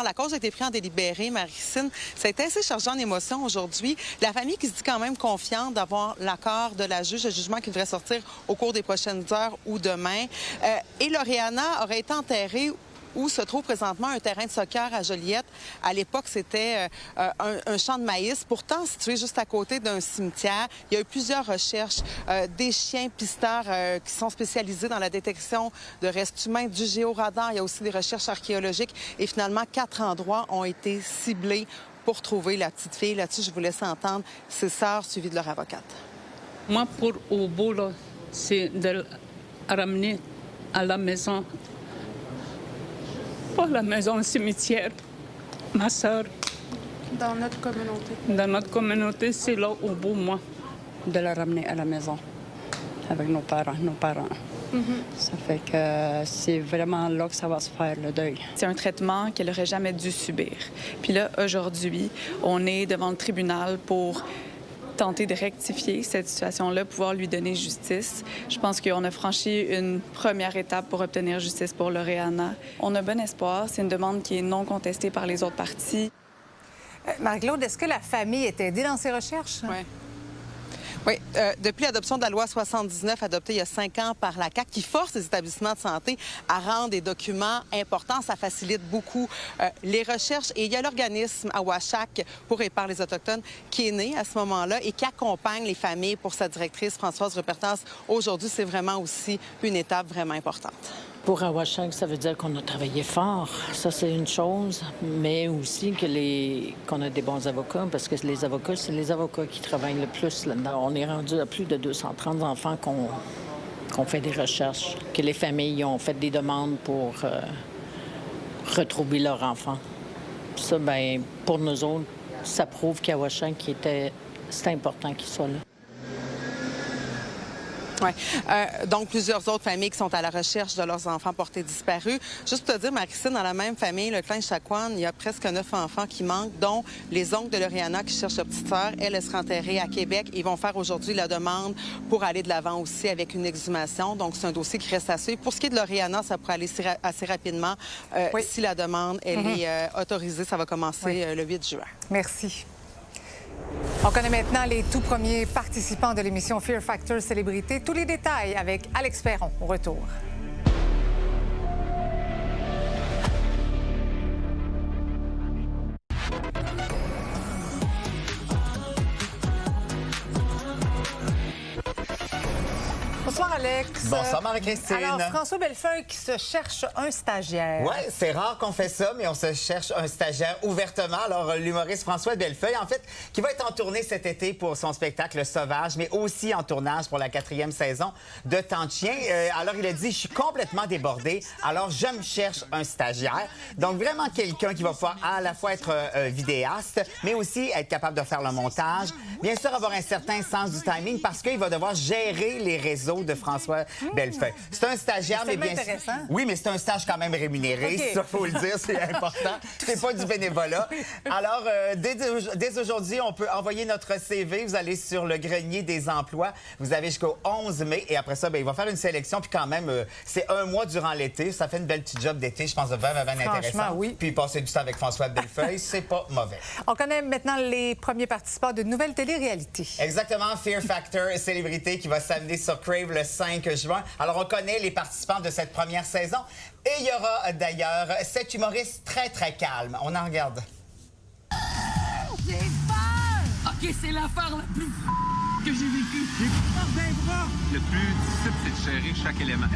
La cause a été prise en délibéré, Marie-Christine. Ça a été assez chargé en émotions aujourd'hui. La famille qui se dit quand même confiante d'avoir l'accord de la juge, le jugement qui devrait sortir au cours des prochaines heures ou demain. Et Lauriana aurait été enterrée où se trouve présentement un terrain de soccer à Joliette. À l'époque, c'était un champ de maïs, pourtant situé juste à côté d'un cimetière. Il y a eu plusieurs recherches, des chiens pisteurs qui sont spécialisés dans la détection de restes humains, du géoradar. Il y a aussi des recherches archéologiques. Et finalement, 4 endroits ont été ciblés pour trouver la petite fille. Là-dessus, je vous laisse entendre ses sœurs suivies de leur avocate. Moi, pour Obo, c'est de le ramener à la maison. Pas la maison, le cimetière. Ma sœur. Dans notre communauté. Dans notre communauté, c'est là au bout, moi, de la ramener à la maison avec nos parents. Ça fait que c'est vraiment là que ça va se faire, le deuil. C'est un traitement qu'elle n'aurait jamais dû subir. Puis là, aujourd'hui, on est devant le tribunal pour tenter de rectifier cette situation-là, pouvoir lui donner justice. Je pense qu'on a franchi une première étape pour obtenir justice pour Lauriana. On a bon espoir. C'est une demande qui est non contestée par les autres parties. Marie-Claude, est-ce que la famille est aidée dans ses recherches? Oui. Oui, depuis l'adoption de la loi 79, adoptée il y a 5 ans par la CAQ, qui force les établissements de santé à rendre des documents importants, ça facilite beaucoup les recherches. Et il y a l'organisme Awashak pour épargner les Autochtones qui est né à ce moment-là et qui accompagne les familles pour sa directrice, Françoise Rupertas. Aujourd'hui, c'est vraiment aussi une étape vraiment importante. Pour Awashak, ça veut dire qu'on a travaillé fort. Ça, c'est une chose, mais aussi qu'on a des bons avocats, parce que les avocats, c'est les avocats qui travaillent le plus là-dedans. On est rendu à plus de 230 enfants qu'on fait des recherches, que les familles ont fait des demandes pour retrouver leur enfant. Ça, bien, pour nous autres, ça prouve qu'Awashak, c'est important qu'il soit là. Oui. Donc, plusieurs autres familles qui sont à la recherche de leurs enfants portés disparus. Juste pour te dire, Marie-Christine, dans la même famille, le clan Chacoan, il y a presque 9 enfants qui manquent, dont les oncles de Lauriana qui cherchent leur petite sœur. Elle sera enterrée à Québec. Ils vont faire aujourd'hui la demande pour aller de l'avant aussi avec une exhumation. Donc, c'est un dossier qui reste à suivre. Pour ce qui est de Lauriana, ça pourrait aller assez rapidement. Oui. Si la demande, elle est autorisée, ça va commencer le 8 juin. Merci. On connaît maintenant les tout premiers participants de l'émission Fear Factor Célébrité. Tous les détails avec Alex Perron au retour. Bonsoir, Alex. Bonsoir, Marie-Christine. Alors, François Bellefeuille qui se cherche un stagiaire. Oui, c'est rare qu'on fait ça, mais on se cherche un stagiaire ouvertement. Alors, l'humoriste François Bellefeuille, en fait, qui va être en tournée cet été pour son spectacle Sauvage, mais aussi en tournage pour la 4e saison de Temps de chien. Alors, il a dit, je suis complètement débordé, alors je me cherche un stagiaire. Donc, vraiment quelqu'un qui va pouvoir à la fois être vidéaste, mais aussi être capable de faire le montage. Bien sûr, avoir un certain sens du timing parce qu'il va devoir gérer les réseaux de François Bellefeuille. C'est un stagiaire, mais bien sûr. Oui, mais c'est un stage quand même rémunéré. Okay. Ça, faut le dire, c'est important. C'est pas du bénévolat. Alors, dès aujourd'hui, on peut envoyer notre CV. Vous allez sur le grenier des emplois. Vous avez jusqu'au 11 mai. Et après ça, bien, il va faire une sélection. Puis quand même, c'est 1 mois durant l'été. Ça fait une belle petite job d'été, je pense, de vraiment intéressant. Oui. Puis passer du temps avec François Bellefeuille, c'est pas mauvais. On connaît maintenant les premiers participants de nouvelles télé-réalités. Exactement. Fear Factor Célébrité qui va s'amener sur Crave le 5 juin. Alors, on connaît les participants de cette première saison. Et il y aura d'ailleurs cet humoriste très, très calme. On en regarde. J'ai peur! OK, c'est l'affaire la plus que j'ai vécue. J'ai peur d'un bras. Le plus difficile, c'est de gérer chaque élément.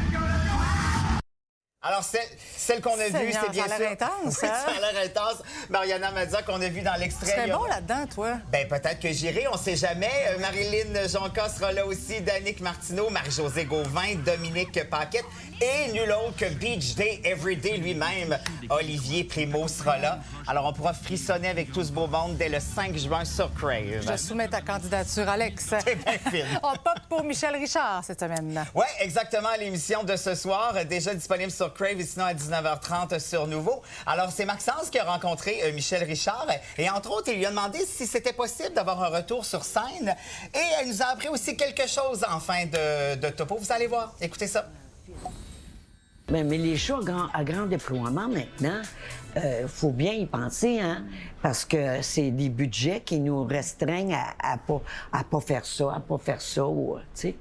Alors, celle qu'on a vue, c'est bien sûr... Ça a l'air intense, oui, ça a l'air intense. Mariana Mazza, qu'on a vu dans l'extrait. Tu serais bon là-dedans, toi? Bien, peut-être que j'irai, on sait jamais. Marilyn Jonca sera là aussi, Danick Martineau, Marie-Josée Gauvin, Dominique Paquette et nul autre que Beach Day Everyday lui-même, Olivier Primo sera là. Alors, on pourra frissonner avec tout ce beau monde dès le 5 juin sur Crave. Je soumets ta candidature, Alex. C'est bien fine. On pop pour Michel Richard cette semaine. Oui, exactement, l'émission de ce soir, déjà disponible sur Crave et sinon à 19h30 sur Nouveau. Alors, c'est Maxence qui a rencontré Michel Richard et entre autres, il lui a demandé si c'était possible d'avoir un retour sur scène et elle nous a appris aussi quelque chose en fin de topo. Vous allez voir. Écoutez ça. Mais les shows à grand déploiement maintenant, faut bien y penser, hein, parce que c'est des budgets qui nous restreignent à pas faire ça, tu sais.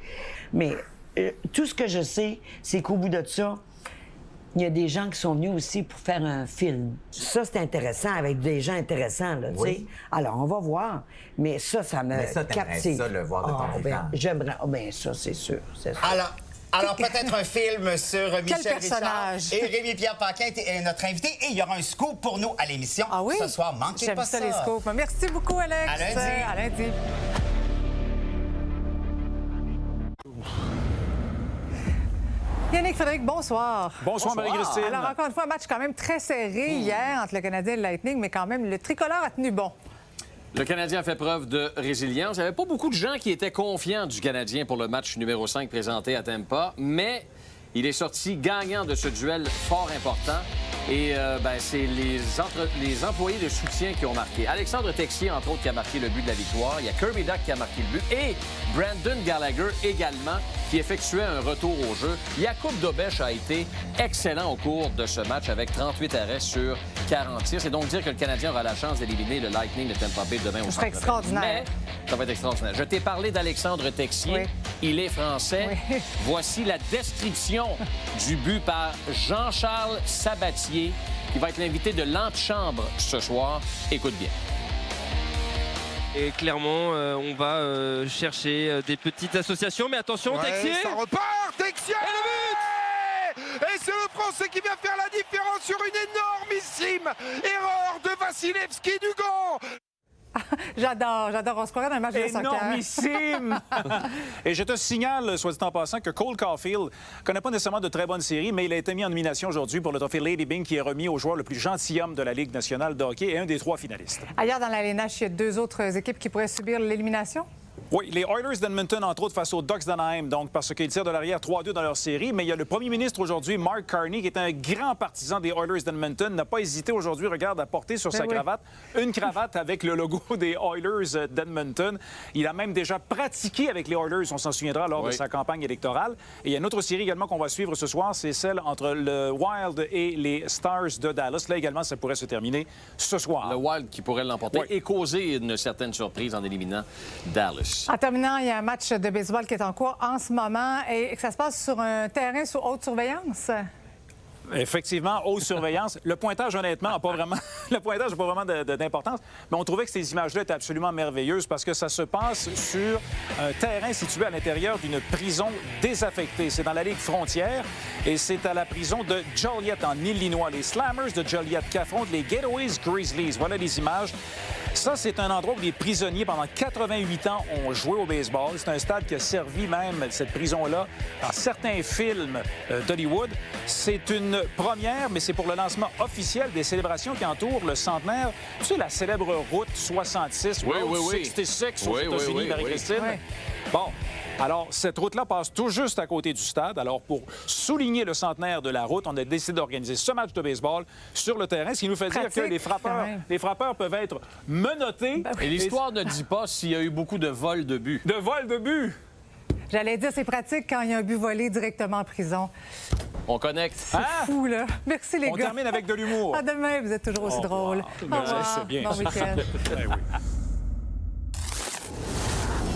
Mais tout ce que je sais, c'est qu'au bout de ça, il y a des gens qui sont venus aussi pour faire un film. Ça, c'est intéressant, avec des gens intéressants, là, tu sais. Oui. Alors, on va voir. Mais ça me captive. Ça, le voir de ton vivant. J'aimerais... ça, c'est sûr. Alors peut-être un film sur Michel Richard personnage? et Rémi-Pierre Paquin est notre invité. Et il y aura un scoop pour nous à l'émission ce soir. Manquez pas ça. J'aime ça, les scoops. Merci beaucoup, Alex. À lundi. À lundi. Yannick Frédéric, bonsoir. Bonsoir, Marie-Christine. Alors, encore une fois, un match quand même très serré hier entre le Canadien et le Lightning, mais quand même, le tricolore a tenu bon. Le Canadien a fait preuve de résilience. Il n'y avait pas beaucoup de gens qui étaient confiants du Canadien pour le match numéro 5 présenté à Tampa, mais il est sorti gagnant de ce duel fort important. Et c'est les employés de soutien qui ont marqué. Alexandre Texier, entre autres, qui a marqué le but de la victoire. Il y a Kirby Dach qui a marqué le but. Et Brandon Gallagher également, qui effectuait un retour au jeu. Jakub Dobeš a été excellent au cours de ce match avec 38 arrêts sur 40 tirs. C'est donc dire que le Canadien aura la chance d'éliminer le Lightning de Tampa Bay demain au Centre Bell. Extraordinaire. Mais ça va être extraordinaire. Je t'ai parlé d'Alexandre Texier. Oui. Il est français. Oui. Voici la description du but par Jean-Charles Sabatier, qui va être l'invité de l'antichambre ce soir. Écoute bien. Et clairement, on va chercher des petites associations. Mais attention, Texier! Ça repart! Texier! Et le but! Et c'est le Français qui vient faire la différence sur une énormissime erreur de Vasilevski du Gant! J'adore. On se croirait dans un match de soccer. Énormissime! Et je te signale, soit dit en passant, que Cole Caulfield ne connaît pas nécessairement de très bonnes séries, mais il a été mis en nomination aujourd'hui pour le trophée Lady Byng, qui est remis au joueur le plus gentilhomme de la Ligue nationale de hockey et un des 3 finalistes. Ailleurs dans la LNH, il y a 2 autres équipes qui pourraient subir l'élimination? Oui, les Oilers d'Edmonton, entre autres, face aux Ducks d'Anaheim, donc parce qu'ils tirent de l'arrière 3-2 dans leur série. Mais il y a le premier ministre aujourd'hui, Mark Carney, qui est un grand partisan des Oilers d'Edmonton, n'a pas hésité aujourd'hui, regarde, à porter sur sa cravate une cravate avec le logo des Oilers d'Edmonton. Il a même déjà pratiqué avec les Oilers, on s'en souviendra, lors de sa campagne électorale. Et il y a une autre série également qu'on va suivre ce soir, c'est celle entre le Wild et les Stars de Dallas. Là également, ça pourrait se terminer ce soir. Le Wild qui pourrait l'emporter et causer une certaine surprise en éliminant Dallas. En terminant, il y a un match de baseball qui est en cours en ce moment et que ça se passe sur un terrain sous haute surveillance. Effectivement, haute surveillance. Le pointage, honnêtement, n'a pas vraiment... Le pointage n'a pas vraiment d'importance. Mais on trouvait que ces images-là étaient absolument merveilleuses parce que ça se passe sur un terrain situé à l'intérieur d'une prison désaffectée. C'est dans la Ligue frontière et c'est à la prison de Joliet, en Illinois. Les Slammers de Joliet qui affrontent les Getaways Grizzlies. Voilà les images. Ça, c'est un endroit où les prisonniers, pendant 88 ans, ont joué au baseball. C'est un stade qui a servi même, cette prison-là, dans certains films d'Hollywood. C'est une première, mais c'est pour le lancement officiel des célébrations qui entourent le centenaire. Tu sais, la célèbre route 66, Route 66 aux États-Unis, Marie-Christine. Oui. Bon. Alors, cette route-là passe tout juste à côté du stade. Alors, pour souligner le centenaire de la route, on a décidé d'organiser ce match de baseball sur le terrain, ce qui nous fait dire que les frappeurs peuvent être menottés. Et l'histoire ne dit pas s'il y a eu beaucoup de vols de but. De vols de but! J'allais dire, c'est pratique quand il y a un but volé directement en prison. On connecte. C'est fou, là. Merci, les gars. On termine avec de l'humour. À demain, vous êtes toujours aussi drôles. Au revoir. C'est bien. Bon week-end. Ben oui.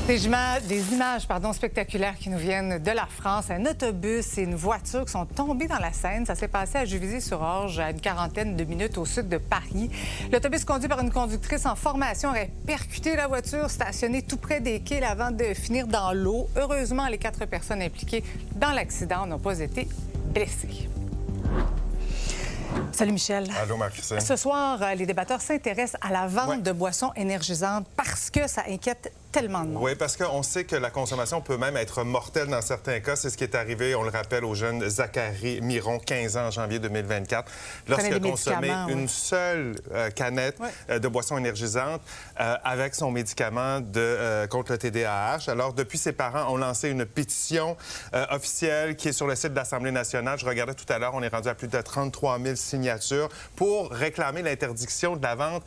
Des images spectaculaires qui nous viennent de la France. Un autobus et une voiture qui sont tombés dans la Seine. Ça s'est passé à Juvisy-sur-Orge, à une quarantaine de minutes au sud de Paris. L'autobus conduit par une conductrice en formation aurait percuté la voiture stationnée tout près des quais avant de finir dans l'eau. Heureusement, les 4 personnes impliquées dans l'accident n'ont pas été blessées. Salut Michel. Allô, Marie-Christine. Ce soir, les débatteurs s'intéressent à la vente de boissons énergisantes parce que ça inquiète tellement de monde. Oui, parce qu'on sait que la consommation peut même être mortelle dans certains cas. C'est ce qui est arrivé, on le rappelle, au jeune Zachary Miron, 15 ans, en janvier 2024, lorsqu'il a consommé une seule canette de boisson énergisante avec son médicament contre le TDAH. Alors, depuis, ses parents ont lancé une pétition officielle qui est sur le site de l'Assemblée nationale. Je regardais tout à l'heure, on est rendu à plus de 33 000 signatures pour réclamer l'interdiction de la vente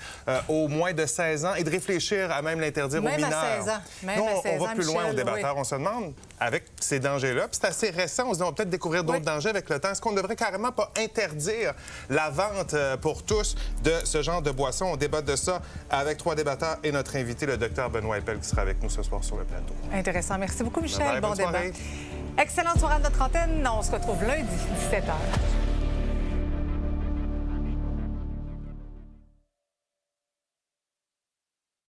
aux moins de 16 ans et de réfléchir à même l'interdire aux mineurs. À 16 ans. Nous, on va plus loin au débatteur. On se demande, avec ces dangers-là, puis c'est assez récent, on se dit, on va peut-être découvrir d'autres dangers avec le temps. Est-ce qu'on ne devrait carrément pas interdire la vente pour tous de ce genre de boisson? On débat de ça avec 3 débatteurs et notre invité, le docteur Benoît Eppel, qui sera avec nous ce soir sur le plateau. Intéressant. Merci beaucoup, Michel. Bye bye, bon débat. Soirée. Excellente soirée à notre antenne. On se retrouve lundi, 17h.